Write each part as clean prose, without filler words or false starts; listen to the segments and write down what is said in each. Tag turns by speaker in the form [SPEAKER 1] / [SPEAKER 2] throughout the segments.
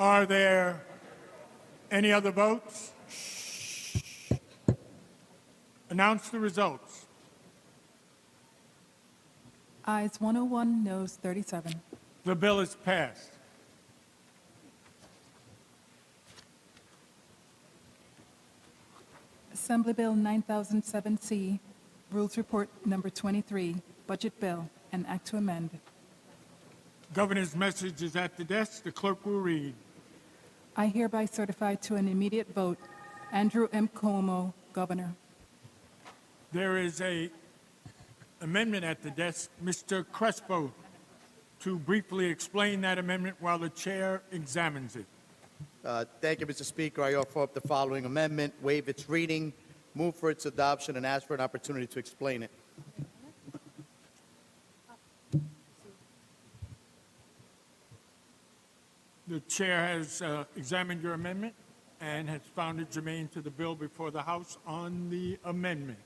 [SPEAKER 1] Are there any other votes? Announce the results.
[SPEAKER 2] Ayes 101, noes 37.
[SPEAKER 1] The bill is passed.
[SPEAKER 2] Assembly Bill 9007C, Rules Report Number 23, Budget Bill, and Act to Amend.
[SPEAKER 1] Governor's message is at the desk. The clerk will read.
[SPEAKER 2] I hereby certify to an immediate vote Andrew M. Cuomo, Governor.
[SPEAKER 1] There is an amendment at the desk. Mr. Crespo, to briefly explain that amendment while the chair examines it.
[SPEAKER 3] Thank you, Mr. Speaker. I offer up the following amendment, waive its reading, move for its adoption, and ask for an opportunity to explain it.
[SPEAKER 1] The chair has examined your amendment and has found it germane to the bill before the House on the amendment.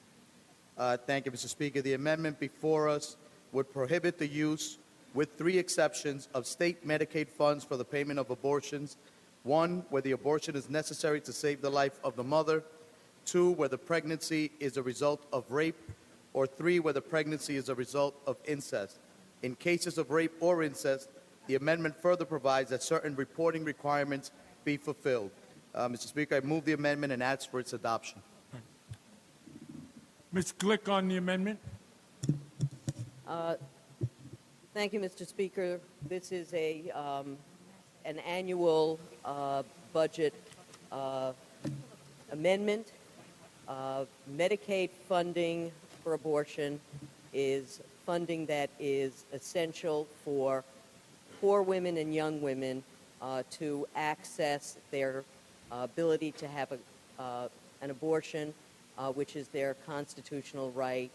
[SPEAKER 3] Thank you, Mr. Speaker. The amendment before us would prohibit the use, with 3 exceptions, of state Medicaid funds for the payment of abortions. 1, where the abortion is necessary to save the life of the mother. 2, where the pregnancy is a result of rape. Or 3, where the pregnancy is a result of incest. In cases of rape or incest, the amendment further provides that certain reporting requirements be fulfilled. Mr. Speaker, I move the amendment and ask for its adoption.
[SPEAKER 1] Ms. Glick on the amendment.
[SPEAKER 4] Thank you, Mr. Speaker. This is an annual budget amendment. Medicaid funding for abortion is funding that is essential for poor women and young women to access their ability to have an abortion, which is their constitutional right.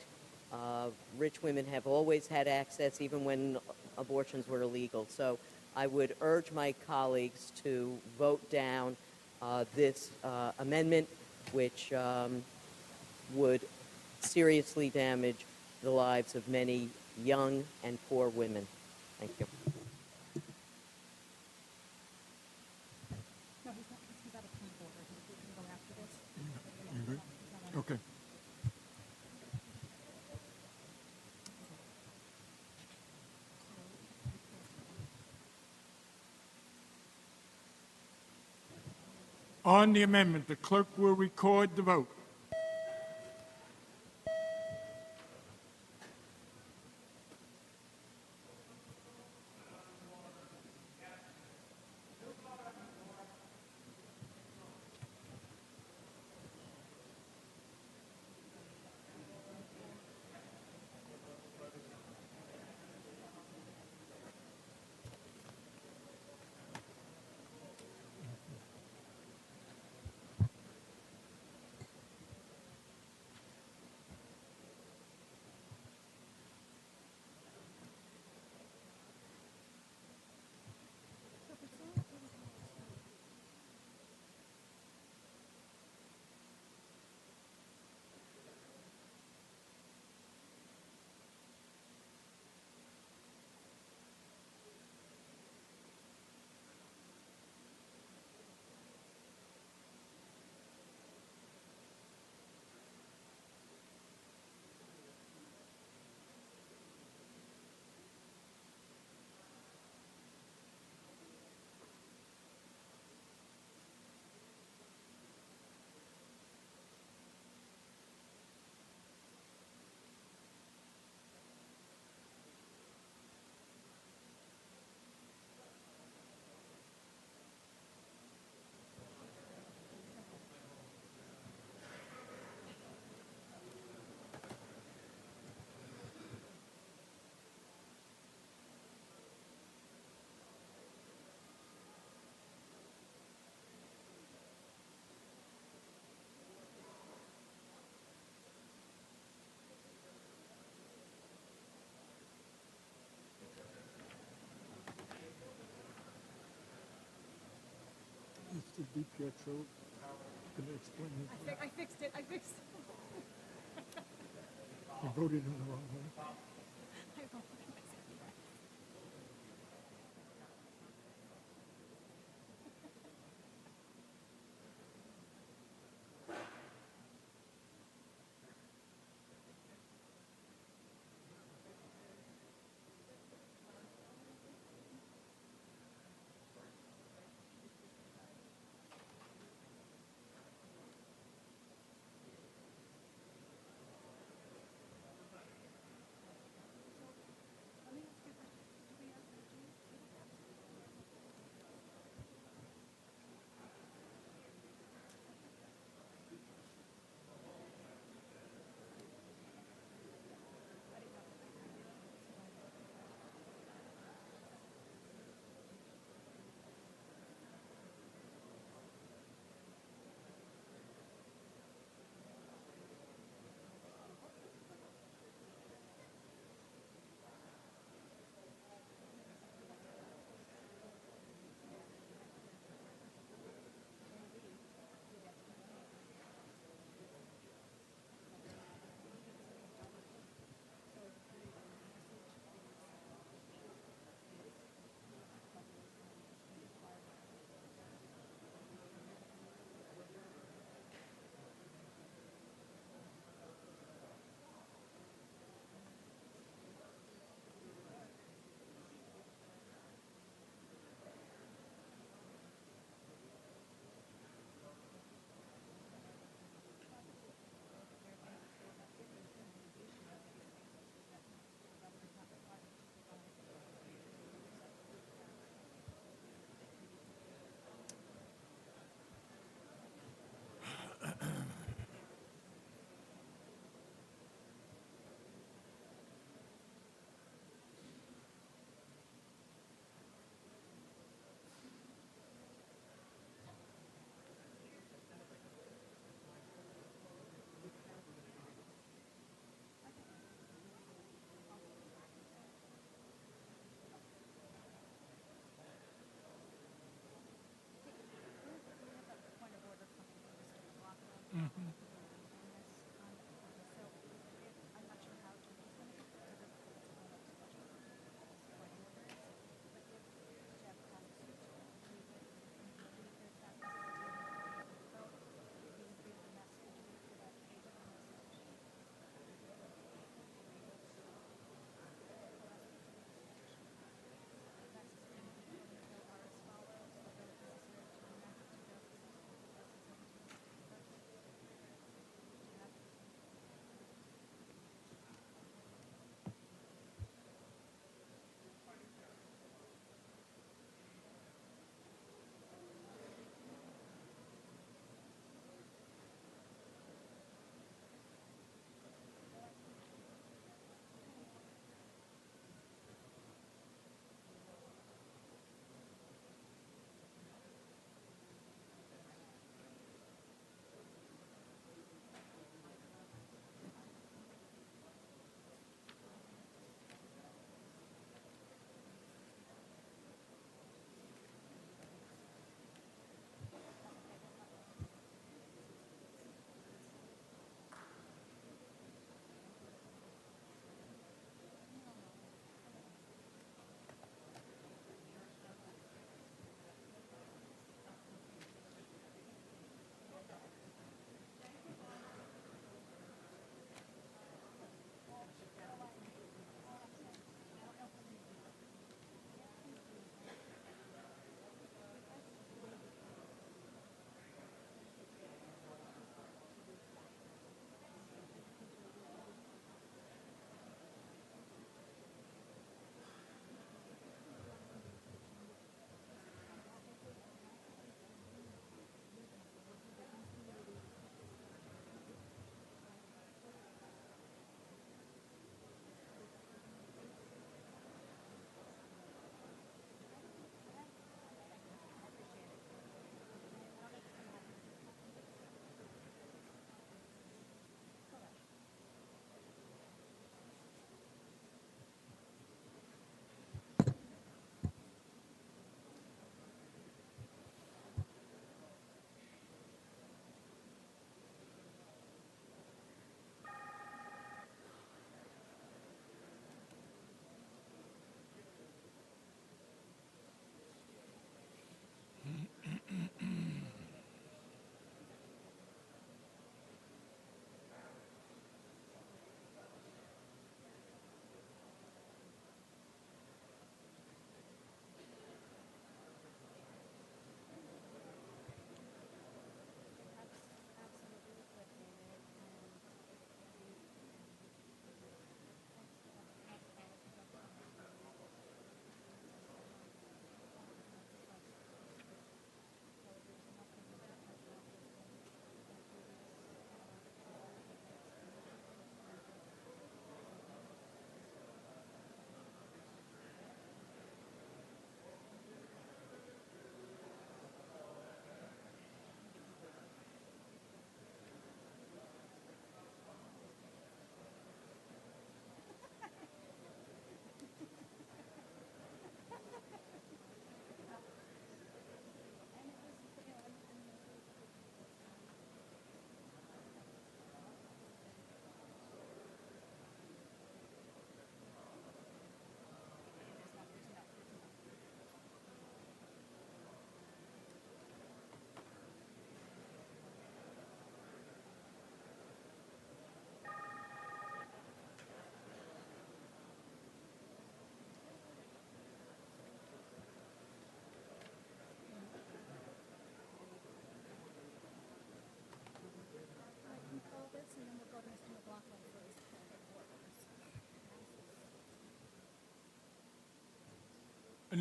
[SPEAKER 4] Rich women have always had access, even when abortions were illegal. So I would urge my colleagues to vote down this amendment, which would seriously damage the lives of many young and poor women. Thank you.
[SPEAKER 1] Okay. On the amendment, the clerk will record the vote. Mr. DiPietro, can you explain it?
[SPEAKER 2] I fixed it.
[SPEAKER 1] You voted in the wrong way.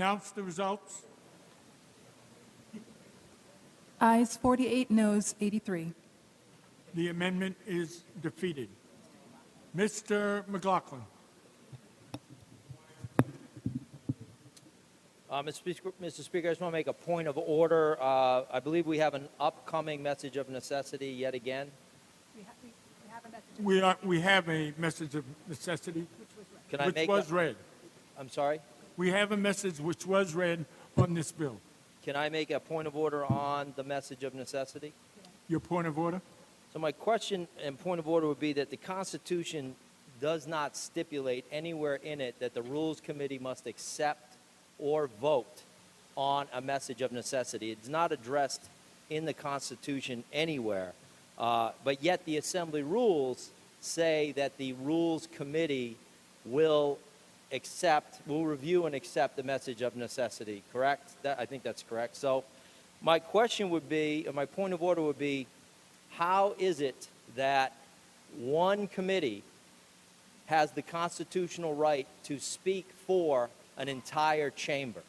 [SPEAKER 1] announce the results.
[SPEAKER 2] Ayes 48, noes 83.
[SPEAKER 1] The amendment is defeated. Mr. McLaughlin.
[SPEAKER 5] Mr. Speaker, I just want to make a point of order. I believe we have an upcoming message of necessity yet again.
[SPEAKER 1] We have a message of necessity,
[SPEAKER 5] Can I
[SPEAKER 1] which
[SPEAKER 5] make
[SPEAKER 1] was read.
[SPEAKER 5] I'm sorry?
[SPEAKER 1] We have a message which was read on this bill.
[SPEAKER 5] Can I make a point of order on the message of necessity?
[SPEAKER 1] Your point of order?
[SPEAKER 5] So my question and point of order would be that the Constitution does not stipulate anywhere in it that the Rules Committee must accept or vote on a message of necessity. It's not addressed in the Constitution anywhere. But yet the Assembly rules say that the Rules Committee will review and accept the message of necessity, correct? I think that's correct. So my question would be, or my point of order would be, how is it that one committee has the constitutional right to speak for an entire chamber?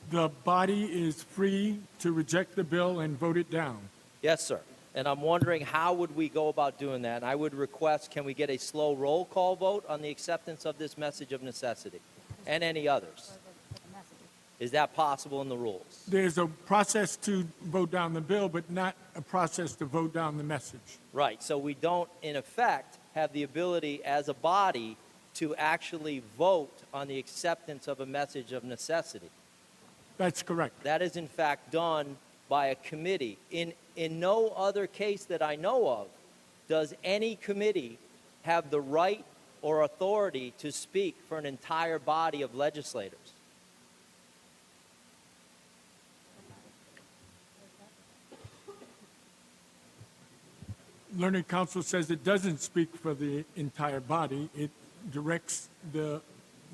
[SPEAKER 1] The body is free to reject the bill and vote it down.
[SPEAKER 5] Yes, sir. And I'm wondering, how would we go about doing that? And I would request, can we get a slow roll call vote on the acceptance of this message of necessity and any others? Is that possible in the rules?
[SPEAKER 1] There's a process to vote down the bill, but not a process to vote down the message.
[SPEAKER 5] Right. So we don't, in effect, have the ability as a body to actually vote on the acceptance of a message of necessity.
[SPEAKER 1] That's correct.
[SPEAKER 5] That is, in fact, done by a committee. In no other case that I know of does any committee have the right or authority to speak for an entire body of legislators.
[SPEAKER 1] Learned Counsel says it doesn't speak for the entire body. It directs the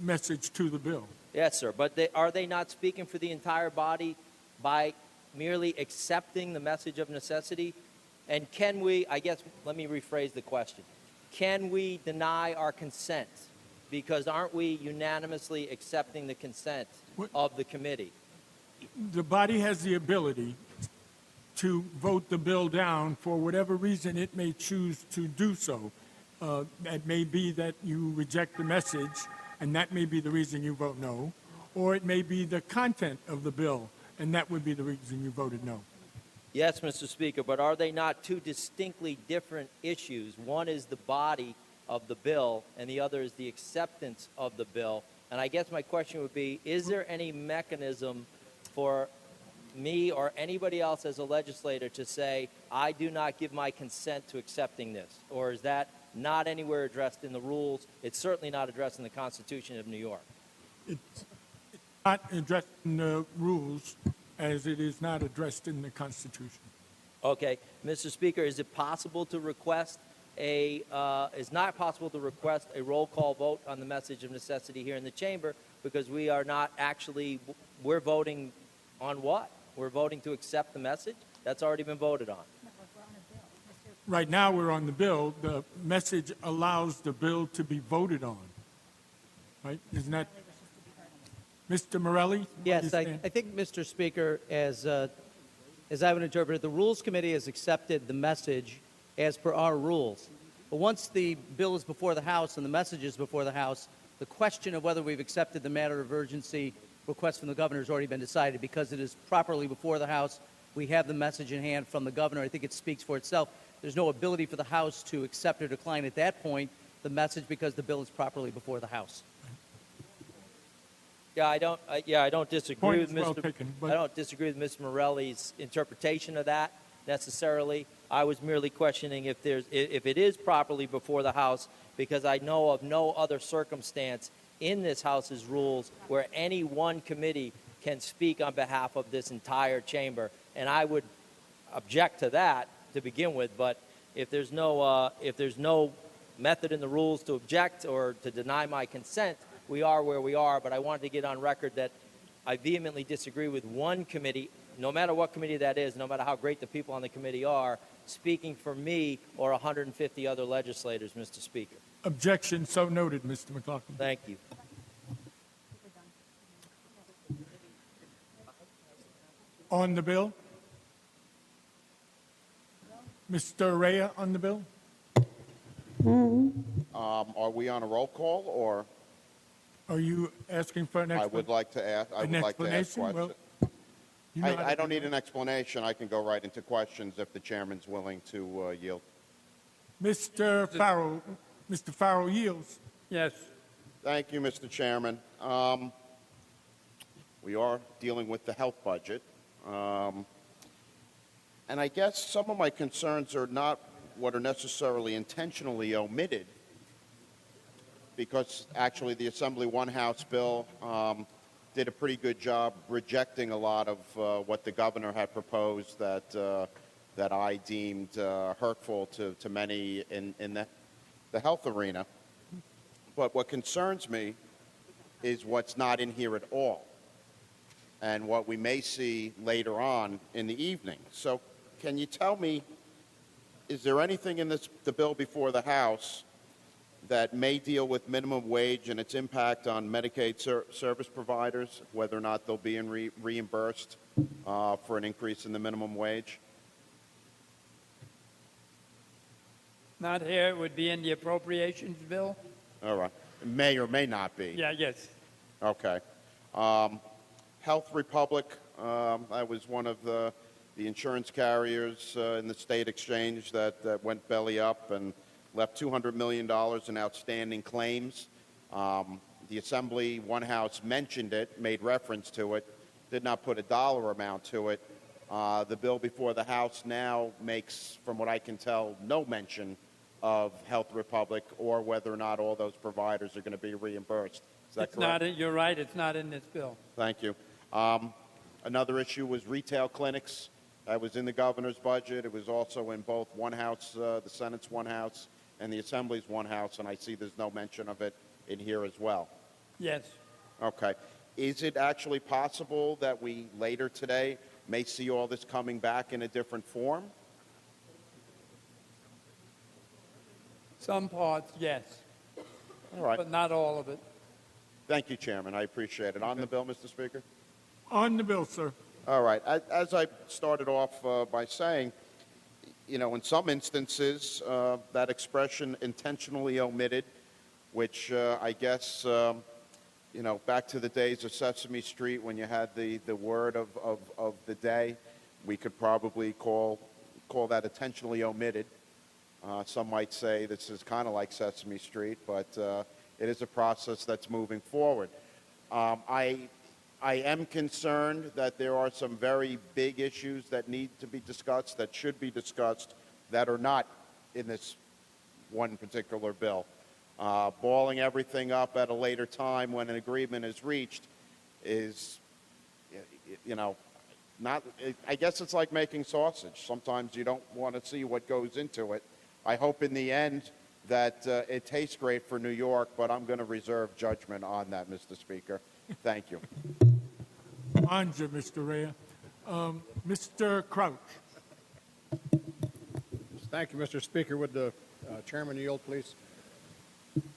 [SPEAKER 1] message to the bill.
[SPEAKER 5] Yes, sir. But are they not speaking for the entire body by merely accepting the message of necessity? And can we, I guess, let me rephrase the question. Can we deny our consent? Because aren't we unanimously accepting the consent of the committee?
[SPEAKER 1] The body has the ability to vote the bill down for whatever reason it may choose to do so. That may be that you reject the message, and that may be the reason you vote no, or it may be the content of the bill, and that would be the reason you voted no.
[SPEAKER 5] Yes, Mr. Speaker, but are they not two distinctly different issues? One is the body of the bill, and the other is the acceptance of the bill. And I guess my question would be, is there any mechanism for me or anybody else as a legislator to say, I do not give my consent to accepting this? Or is that not anywhere addressed in the rules? It's certainly not addressed in the Constitution of New York.
[SPEAKER 1] It's not addressed in the rules as it is not addressed in the Constitution.
[SPEAKER 5] Okay. Mr. Speaker, is it possible to request is not possible to request a roll call vote on the message of necessity here in the chamber, because we are not actually, we're voting on what? We're voting to accept the message? That's already been voted on.
[SPEAKER 1] Right now, we're on the bill. The message allows the bill to be voted on. Right? Isn't that? Mr. Morelli?
[SPEAKER 6] Yes, I think, Mr. Speaker, as I would interpret it, the Rules Committee has accepted the message as per our rules. But once the bill is before the House and the message is before the House, the question of whether we've accepted the matter of urgency request from the governor has already been decided. Because it is properly before the House, we have the message in hand from the governor. I think it speaks for itself. There's no ability for the House to accept or decline at that point the message, because the bill is properly before the House.
[SPEAKER 5] Yeah, I don't disagree with
[SPEAKER 1] Well
[SPEAKER 5] Mr.
[SPEAKER 1] taken, but-
[SPEAKER 5] I don't disagree with Mr. Morelli's interpretation of that necessarily. I was merely questioning if it is properly before the House, because I know of no other circumstance in this House's rules where any one committee can speak on behalf of this entire chamber, and I would object to that to begin with. But if there's no method in the rules to object or to deny my consent, we are where we are. But I wanted to get on record that I vehemently disagree with one committee, no matter what committee that is, no matter how great the people on the committee are, speaking for me or 150 other legislators, Mr. Speaker.
[SPEAKER 1] Objection so noted, Mr. McLaughlin.
[SPEAKER 5] Thank you.
[SPEAKER 1] On the bill? Mr. Rea on the bill?
[SPEAKER 7] Are we on a roll call, or
[SPEAKER 1] Are you asking for an
[SPEAKER 7] I would like to ask? I would like to ask
[SPEAKER 1] explanation?
[SPEAKER 7] questions.
[SPEAKER 1] Well, you know how to
[SPEAKER 7] I don't
[SPEAKER 1] do
[SPEAKER 7] need
[SPEAKER 1] that.
[SPEAKER 7] an explanation. I can go right into questions if the chairman's willing to yield.
[SPEAKER 1] Mr. Farrell yields.
[SPEAKER 8] Yes.
[SPEAKER 7] Thank you, Mr. Chairman. We are dealing with the health budget. And I guess some of my concerns are not what are necessarily intentionally omitted, because actually the Assembly One House bill did a pretty good job rejecting a lot of what the governor had proposed that I deemed hurtful to many in the health arena. But what concerns me is what's not in here at all, and what we may see later on in the evening. So can you tell me, is there anything in the bill before the House that may deal with minimum wage and its impact on Medicaid service providers, whether or not they'll be reimbursed for an increase in the minimum wage?
[SPEAKER 8] Not here. It would be in the appropriations bill.
[SPEAKER 7] All right. May or may not be.
[SPEAKER 8] Yeah, yes.
[SPEAKER 7] Okay. Health Republic, I was one of the insurance carriers in the state exchange that went belly up and left $200 million in outstanding claims. The Assembly One House mentioned it, made reference to it, did not put a dollar amount to it. The bill before the House now makes, from what I can tell, no mention of Health Republic or whether or not all those providers are going to be reimbursed. Is that
[SPEAKER 8] It's
[SPEAKER 7] correct?
[SPEAKER 8] not. You're right. It's not in this bill.
[SPEAKER 7] Thank you. Another issue was retail clinics. That was in the governor's budget. It was also in both one house, the Senate's one house, and the Assembly's one house, and I see there's no mention of it in here as well.
[SPEAKER 8] Yes.
[SPEAKER 7] Okay. Is it actually possible that we later today may see all this coming back in a different form?
[SPEAKER 8] Some parts, yes,
[SPEAKER 7] All right.
[SPEAKER 8] but not all of it.
[SPEAKER 7] Thank you, Chairman. I appreciate it. On the bill, Mr. Speaker?
[SPEAKER 1] On the bill, sir.
[SPEAKER 7] All right. As I started off by saying, you know, in some instances, that expression intentionally omitted, which I guess, you know, back to the days of Sesame Street when you had the word of the day, we could probably call that intentionally omitted. Some might say this is kind of like Sesame Street, but it is a process that's moving forward. I am concerned that there are some very big issues that need to be discussed, that should be discussed, that are not in this one particular bill. Balling everything up at a later time when an agreement is reached is, you know, not. I guess it's like making sausage. Sometimes you don't want to see what goes into it. I hope in the end that it tastes great for New York, but I'm going to reserve judgment on that, Mr. Speaker. Thank you.
[SPEAKER 1] On you, Mr. Rea. Mr. Crouch.
[SPEAKER 9] Thank you, Mr. Speaker. Would the chairman yield, please?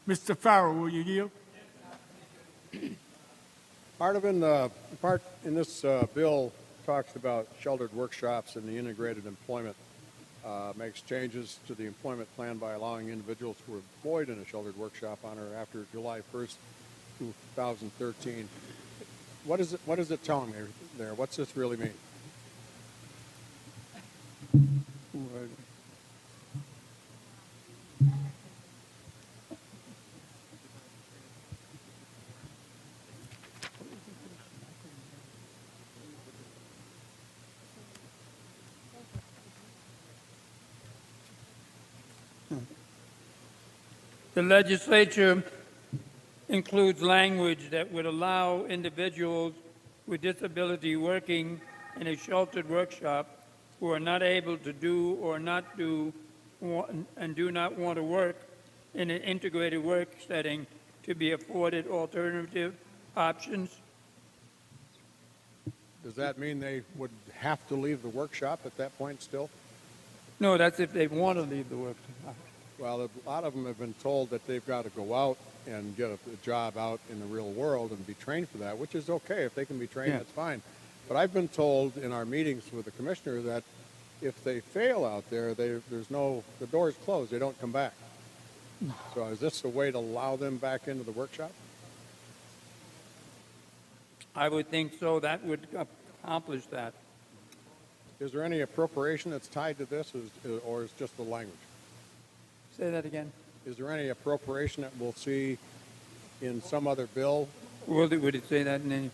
[SPEAKER 1] Mr. Farrell, will you yield?
[SPEAKER 9] Part in this bill talks about sheltered workshops and the integrated employment. Makes changes to the employment plan by allowing individuals who are employed in a sheltered workshop on or after July 1st, 2013. What is it telling me there? What's this really mean?
[SPEAKER 8] The legislature includes language that would allow individuals with disability working in a sheltered workshop who are not able to do or not do and do not want to work in an integrated work setting to be afforded alternative options.
[SPEAKER 9] Does that mean they would have to leave the workshop at that point still?
[SPEAKER 8] No, that's if they want to leave the workshop.
[SPEAKER 9] Well, a lot of them have been told that they've got to go out and get a job out in the real world and be trained for that, which is okay. If they can be trained,
[SPEAKER 8] Yeah.
[SPEAKER 9] that's fine. But I've been told in our meetings with the commissioner that if they fail out there, the door's closed. They don't come back. So is this a way to allow them back into the workshop?
[SPEAKER 8] I would think so. That would accomplish that.
[SPEAKER 9] Is there any appropriation that's tied to this, or is just the language?
[SPEAKER 8] Say that again.
[SPEAKER 9] Is there any appropriation that we'll see in some other bill?
[SPEAKER 8] Would it say that in any?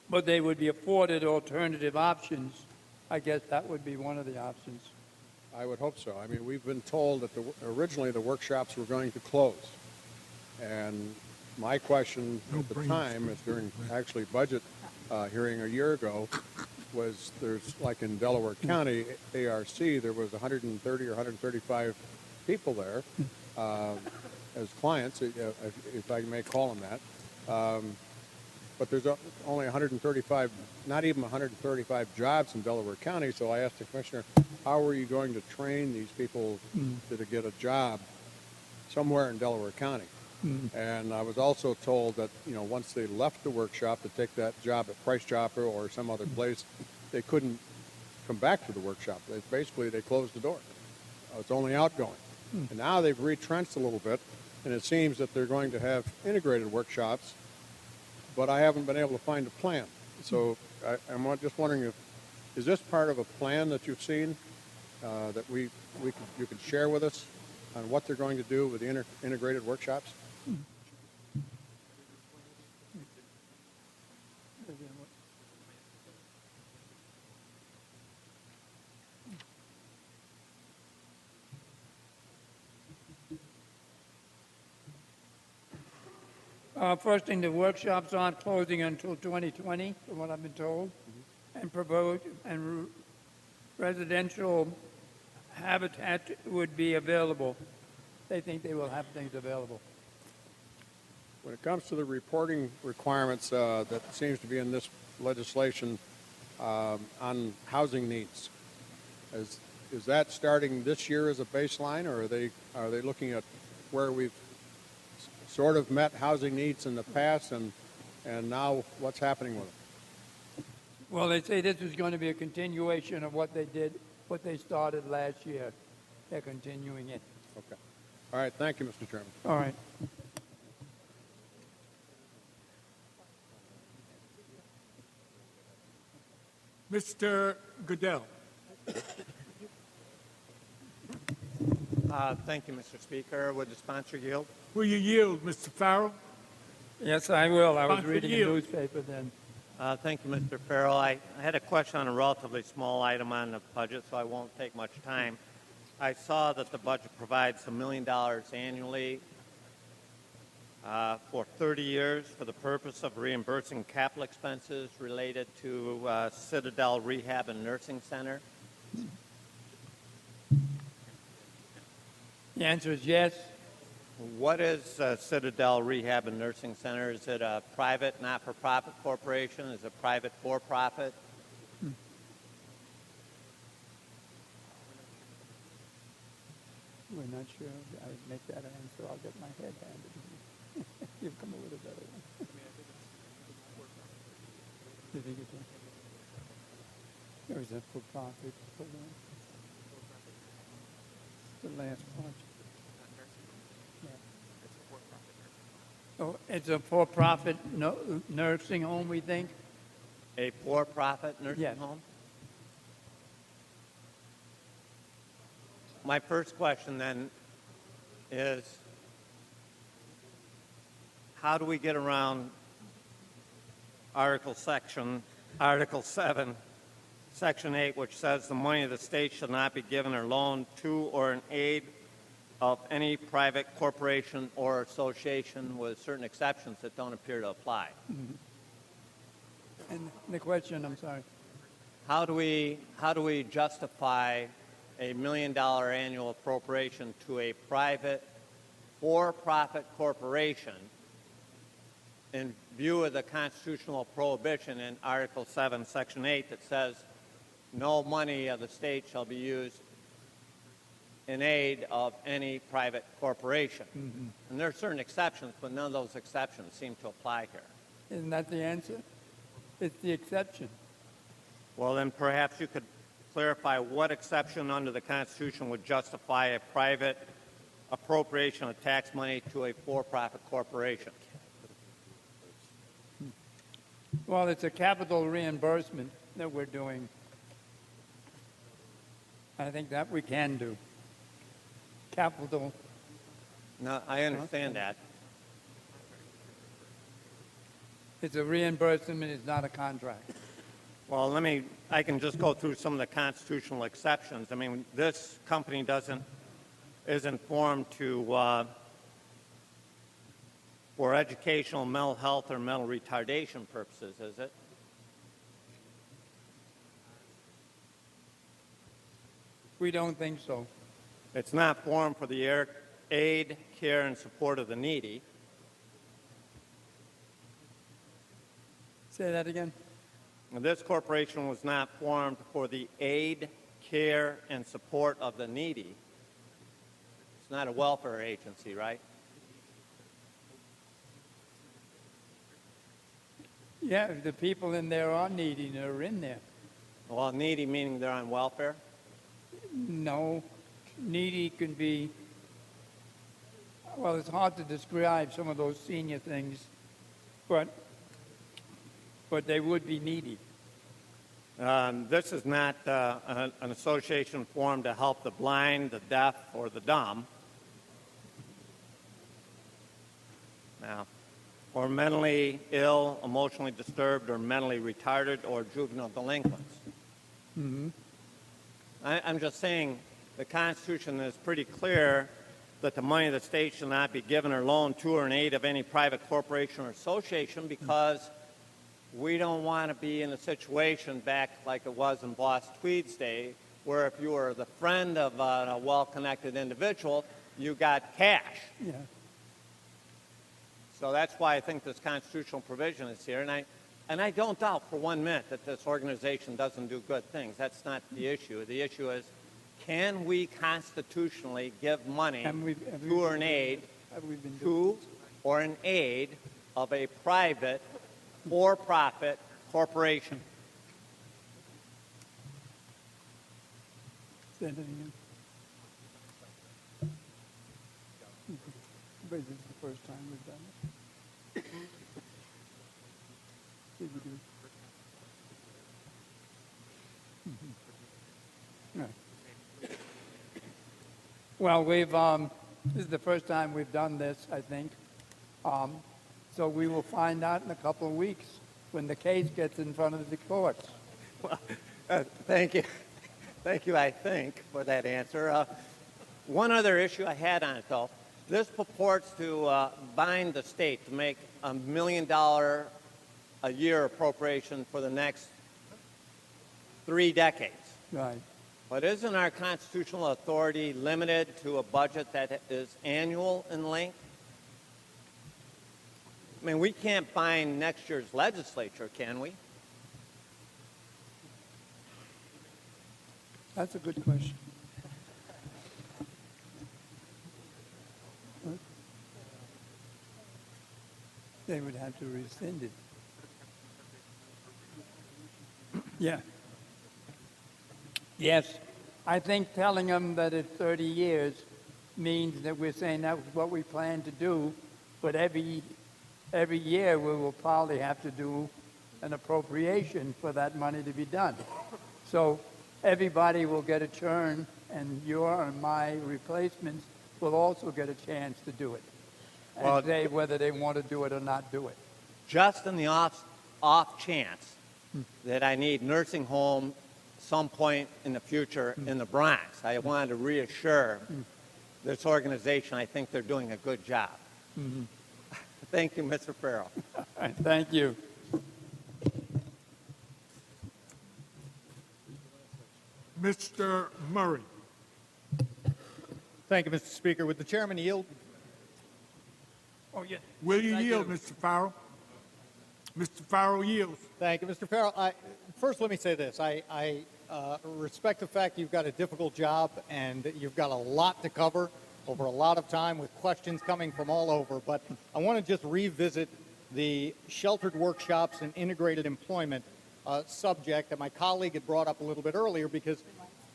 [SPEAKER 8] But they would be afforded alternative options. I guess that would be one of the options.
[SPEAKER 9] I would hope so. I mean, we've been told that originally the workshops were going to close. And my question at the time, is during actually budget hearing a year ago, was there's, like in Delaware County, ARC, there was 130 or 135 people there as clients, if I may call them that. But there's only 135, not even 135 jobs in Delaware County. So I asked the commissioner, how are you going to train these people to get a job somewhere in Delaware County? And I was also told that, once they left the workshop to take that job at Price Chopper or some other place, they couldn't come back to the workshop. They closed the door. It's only outgoing. And now they've retrenched a little bit, and it seems that they're going to have integrated workshops, but I haven't been able to find a plan. So I'm just wondering is this part of a plan that you've seen that you could share with us on what they're going to do with the integrated workshops?
[SPEAKER 8] First thing, the workshops aren't closing until 2020, from what I've been told, and residential habitat would be available. They think they will have things available.
[SPEAKER 9] When it comes to the reporting requirements that seems to be in this legislation on housing needs, is that starting this year as a baseline, or are they looking at where we've sort of met housing needs in the past and now what's happening with them?
[SPEAKER 8] Well, they say this is going to be a continuation of what they started last year. They're continuing it.
[SPEAKER 9] Okay. All right. Thank you, Mr. Chairman.
[SPEAKER 8] All right.
[SPEAKER 1] Mr. Goodell.
[SPEAKER 10] Thank you, Mr. Speaker. Would the sponsor yield?
[SPEAKER 1] Will you yield, Mr. Farrell?
[SPEAKER 8] Yes, I will. I was
[SPEAKER 1] Sponsor
[SPEAKER 8] reading a
[SPEAKER 1] yield.
[SPEAKER 8] newspaper then.
[SPEAKER 10] Thank you, Mr. Farrell. I had a question on a relatively small item on the budget, so I won't take much time. I saw that the budget provides $1 million annually for 30 years for the purpose of reimbursing capital expenses related to Citadel Rehab and Nursing Center.
[SPEAKER 8] The answer is yes.
[SPEAKER 10] What is Citadel Rehab and Nursing Center? Is it a private, not-for-profit corporation? Is it private for-profit?
[SPEAKER 8] We're not sure. I make that answer. I'll get my head handed to me. You've come up with a better one. You think it's a... Or is that for-profit? The last part. Oh, it's a for-profit nursing home, we think?
[SPEAKER 10] A for-profit nursing
[SPEAKER 8] Yes.
[SPEAKER 10] home? My first question then is, how do we get around Article 7, Section 8, which says the money of the state shall not be given or loaned to or in aid of any private corporation or association, with certain exceptions that don't appear to apply?
[SPEAKER 8] And the question, I'm sorry.
[SPEAKER 10] How do we justify a $1 million annual appropriation to a private for-profit corporation in view of the constitutional prohibition in Article 7, Section 8 that says no money of the state shall be used in aid of any private corporation. And there are certain exceptions, but none of those exceptions seem to apply here.
[SPEAKER 8] Isn't that the answer? It's the exception.
[SPEAKER 10] Well, then perhaps you could clarify what exception under the Constitution would justify a private appropriation of tax money to a for-profit corporation.
[SPEAKER 8] Well, it's a capital reimbursement that we're doing. I think that we can do. Capital.
[SPEAKER 10] No, I understand that.
[SPEAKER 8] It's a reimbursement, it's not a contract.
[SPEAKER 10] Well, I can just go through some of the constitutional exceptions. I mean, this company isn't formed for educational, mental health, or mental retardation purposes, is it?
[SPEAKER 8] We don't think so.
[SPEAKER 10] It's not formed for the aid, care, and support of the needy.
[SPEAKER 8] Say that again?
[SPEAKER 10] And this corporation was not formed for the aid, care, and support of the needy. It's not a welfare agency, right?
[SPEAKER 8] Yeah, the people in there are needy, they're in there.
[SPEAKER 10] Well, needy meaning they're on welfare?
[SPEAKER 8] No, needy can be, well, it's hard to describe some of those senior things, but they would be needy.
[SPEAKER 10] This is not an association formed to help the blind, the deaf, or the dumb. Now, or mentally ill, emotionally disturbed, or mentally retarded, or juvenile delinquents. I'm just saying the Constitution is pretty clear that the money of the state shall not be given or loaned to or in aid of any private corporation or association, because we don't want to be in a situation back like it was in Boss Tweed's day, where if you were the friend of a well-connected individual, you got cash.
[SPEAKER 8] Yeah.
[SPEAKER 10] So that's why I think this constitutional provision is here. And I don't doubt for 1 minute that this organization doesn't do good things. That's not the issue. The issue is, can we constitutionally give money to or an aid to or an aid of a private for-profit corporation?
[SPEAKER 8] Say that again. But this is the first time we've done it. Did we do? Right. Well, this is the first time we've done this, I think. So we will find out in a couple of weeks when the case gets in front of the courts.
[SPEAKER 10] Well, thank you. Thank you, I think, for that answer. One other issue I had on it, though. This purports to bind the state to make $1 million a year appropriation for the next 3 decades.
[SPEAKER 8] Right.
[SPEAKER 10] But isn't our constitutional authority limited to a budget that is annual in length? I mean, we can't bind next year's legislature, can we?
[SPEAKER 8] That's a good question. They would have to rescind it. Yeah. Yes. I think telling them that it's 30 years means that we're saying that's what we plan to do, but every year we will probably have to do an appropriation for that money to be done. So everybody will get a turn, and your and my replacements will also get a chance to do it and say whether they want to do it or not do it.
[SPEAKER 10] Just in the off chance that I need nursing home some point in the future in the Bronx, I wanted to reassure this organization I think they're doing a good job. Thank you, Mr. Farrell.
[SPEAKER 8] All right, thank you.
[SPEAKER 1] Mr. Murray.
[SPEAKER 11] Thank you, Mr. Speaker. Would the chairman yield?
[SPEAKER 8] Oh, yeah.
[SPEAKER 1] Will you yield, Mr. Farrell? Mr. Farrell yields.
[SPEAKER 11] Thank you, Mr. Farrell. First, let me say this. I respect the fact you've got a difficult job and you've got a lot to cover over a lot of time with questions coming from all over, but I want to just revisit the sheltered workshops and integrated employment subject that my colleague had brought up a little bit earlier, because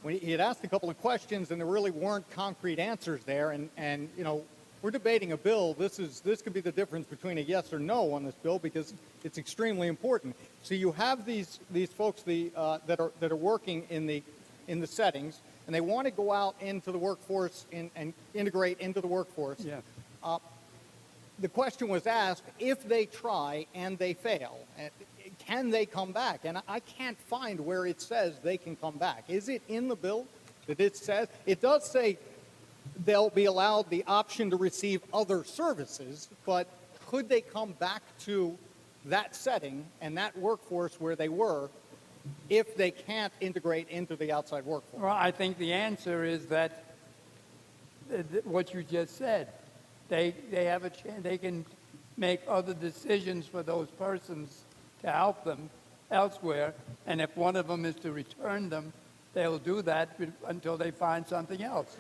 [SPEAKER 11] when he had asked a couple of questions and there really weren't concrete answers there, and you know, we're debating a bill. This could be the difference between a yes or no on this bill, because it's extremely important. So you have these folks that are working in the settings, and they want to go out into the workforce and integrate into the workforce.
[SPEAKER 8] Yes.
[SPEAKER 11] The question was asked, if they try and they fail, can they come back? And I can't find where it says they can come back. Is it in the bill that it says? It does say they'll be allowed the option to receive other services, but could they come back to that setting and that workforce where they were if they can't integrate into the outside workforce?
[SPEAKER 8] Well, I think the answer is that what you just said. They have a chance. They can make other decisions for those persons to help them elsewhere, and if one of them is to return them, they'll do that until they find something else.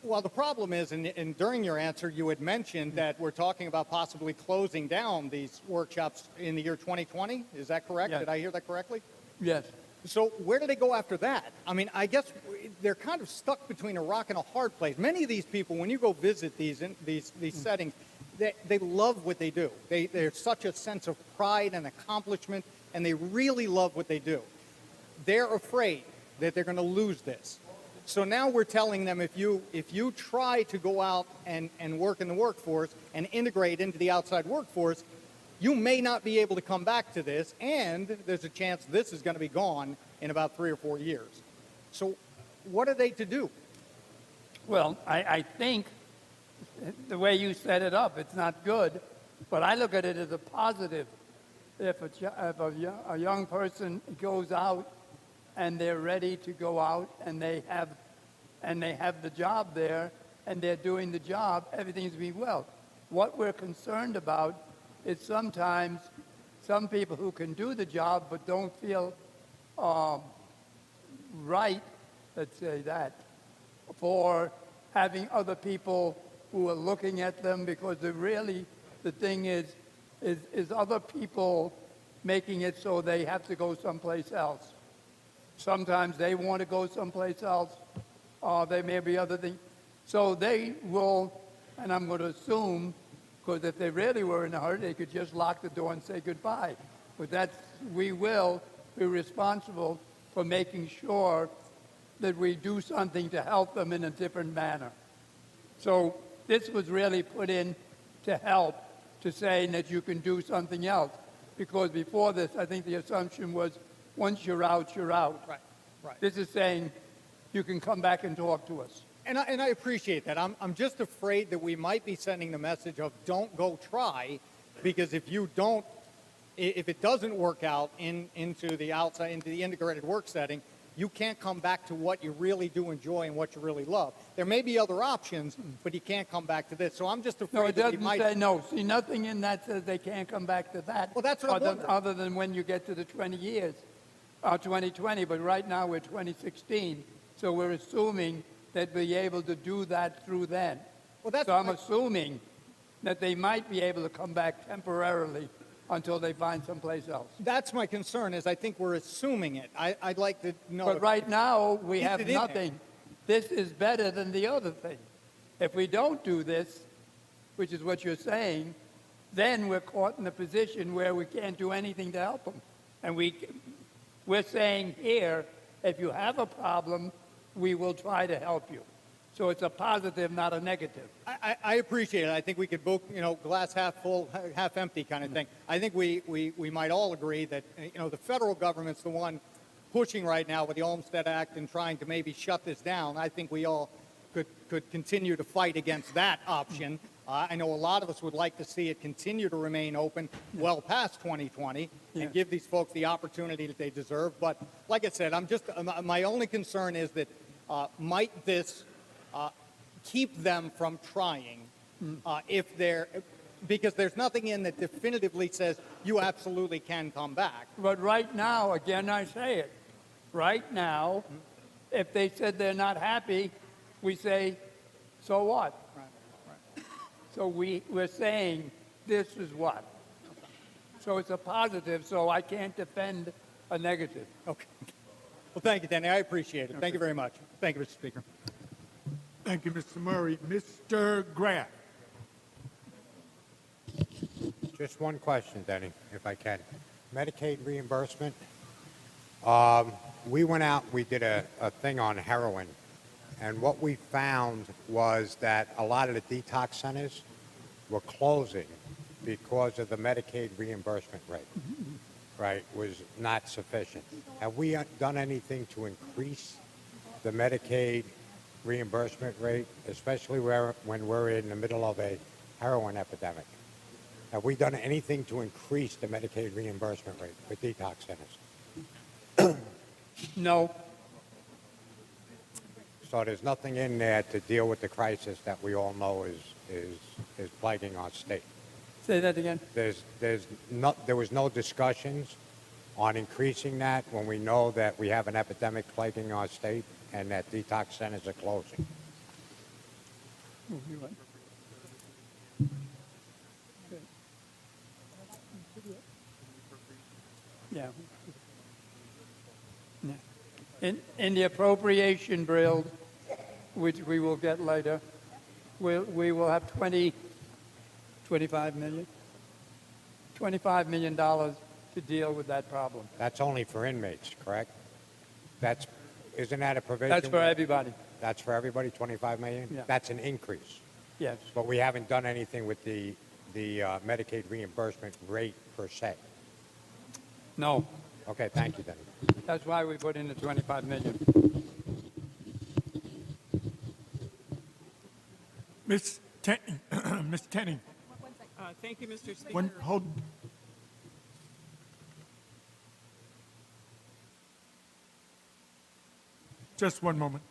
[SPEAKER 11] Well, the problem is, and during your answer, you had mentioned that we're talking about possibly closing down these workshops in the year 2020. Is that correct?
[SPEAKER 8] Yes.
[SPEAKER 11] Did I hear that correctly?
[SPEAKER 8] Yes.
[SPEAKER 11] So where do they go after that? I mean, I guess they're kind of stuck between a rock and a hard place. Many of these people, when you go visit these settings, they love what they do. There's such a sense of pride and accomplishment, and they really love what they do. They're afraid that they're going to lose this. So now we're telling them, if you try to go out and work in the workforce and integrate into the outside workforce, you may not be able to come back to this, and there's a chance this is going to be gone in about 3 or 4 years. So what are they to do?
[SPEAKER 8] Well, I think the way you set it up, it's not good, but I look at it as a positive. If a young person goes out and they're ready to go out and they have the job there and they're doing the job, everything's being well. What we're concerned about is sometimes some people who can do the job but don't feel right, let's say that, for having other people who are looking at them, because the thing is other people making it so they have to go someplace else. Sometimes they want to go someplace else. There may be other things. So they will, and I'm going to assume, because if they really were in a hurry, they could just lock the door and say goodbye. But we will be responsible for making sure that we do something to help them in a different manner. So this was really put in to help, to say that you can do something else. Because before this, I think the assumption was, once you're out, you're out.
[SPEAKER 11] Right.
[SPEAKER 8] This is saying you can come back and talk to us.
[SPEAKER 11] And I appreciate that. I'm just afraid that we might be sending the message of don't go try, because if it doesn't work out into the outside, into the integrated work setting, you can't come back to what you really do enjoy and what you really love. There may be other options, but you can't come back to this. So I'm just afraid
[SPEAKER 8] No, it
[SPEAKER 11] that we
[SPEAKER 8] doesn't
[SPEAKER 11] might...
[SPEAKER 8] say no. See, nothing in that says they can't come back to that.
[SPEAKER 11] Well, that's what I'm wondering.
[SPEAKER 8] Other than when you get to the 20 years, 2020, but right now we're 2016, so we're assuming that we'll be able to do that through then.
[SPEAKER 11] Well, that's
[SPEAKER 8] so I'm assuming that they might be able to come back temporarily until they find someplace else.
[SPEAKER 11] That's my concern, is I think we're assuming it. I'd like to know...
[SPEAKER 8] But right now, we
[SPEAKER 11] Is
[SPEAKER 8] have
[SPEAKER 11] it in there?
[SPEAKER 8] nothing. This is better than the other thing. If we don't do this, which is what you're saying, then we're caught in a position where we can't do anything to help them. And we're saying here, if you have a problem, we will try to help you. So it's a positive, not a negative.
[SPEAKER 11] I appreciate it. I think we could both, glass half full, half empty kind of thing. I think we might all agree that, the federal government's the one pushing right now with the Olmstead Act and trying to maybe shut this down. I think we all could continue to fight against that option. I know a lot of us would like to see it continue to remain open well past 2020 and give these folks the opportunity that they deserve. But like I said, my only concern is that might this keep them from trying because there's nothing in that definitively says you absolutely can come back.
[SPEAKER 8] But right now, again, I say it, Right now, if they said they're not happy, we say, so what? So we're saying this is what. So it's a positive, so I can't defend a negative.
[SPEAKER 11] Okay. Well, thank you, Danny. I appreciate it. Thank you very much. Thank you, Mr. Speaker.
[SPEAKER 1] Thank you, Mr. Murray. Mr. Graff.
[SPEAKER 12] Just one question, Denny, if I can. Medicaid reimbursement. We went out, we did a thing on heroin, and what we found was that a lot of the detox centers were closing because of the Medicaid reimbursement rate, right, was not sufficient. Have we done anything to increase the Medicaid reimbursement rate, especially when we're in the middle of a heroin epidemic? Have we done anything to increase the Medicaid reimbursement rate for detox centers?
[SPEAKER 8] No.
[SPEAKER 12] So there's nothing in there to deal with the crisis that we all know is plaguing our state.
[SPEAKER 8] Say that again.
[SPEAKER 12] There was no discussions on increasing that when we know that we have an epidemic plaguing our state and that detox centers are closing.
[SPEAKER 8] Yeah. In the appropriation bill, which we will get later, we will have $25 million to deal with that problem.
[SPEAKER 12] That's only for inmates, correct? Isn't that a provision?
[SPEAKER 8] That's for everybody.
[SPEAKER 12] That's for everybody, 25 million?
[SPEAKER 8] Yeah.
[SPEAKER 12] That's an increase.
[SPEAKER 8] Yes.
[SPEAKER 12] But we haven't done anything with the Medicaid reimbursement rate per se.
[SPEAKER 8] No.
[SPEAKER 12] Okay, thank you, Denny.
[SPEAKER 8] That's why we put in the 25 million.
[SPEAKER 1] Ms. Tenning. Ms. Tenning.
[SPEAKER 13] Thank you, Mr. Speaker.
[SPEAKER 1] Hold. Just one moment.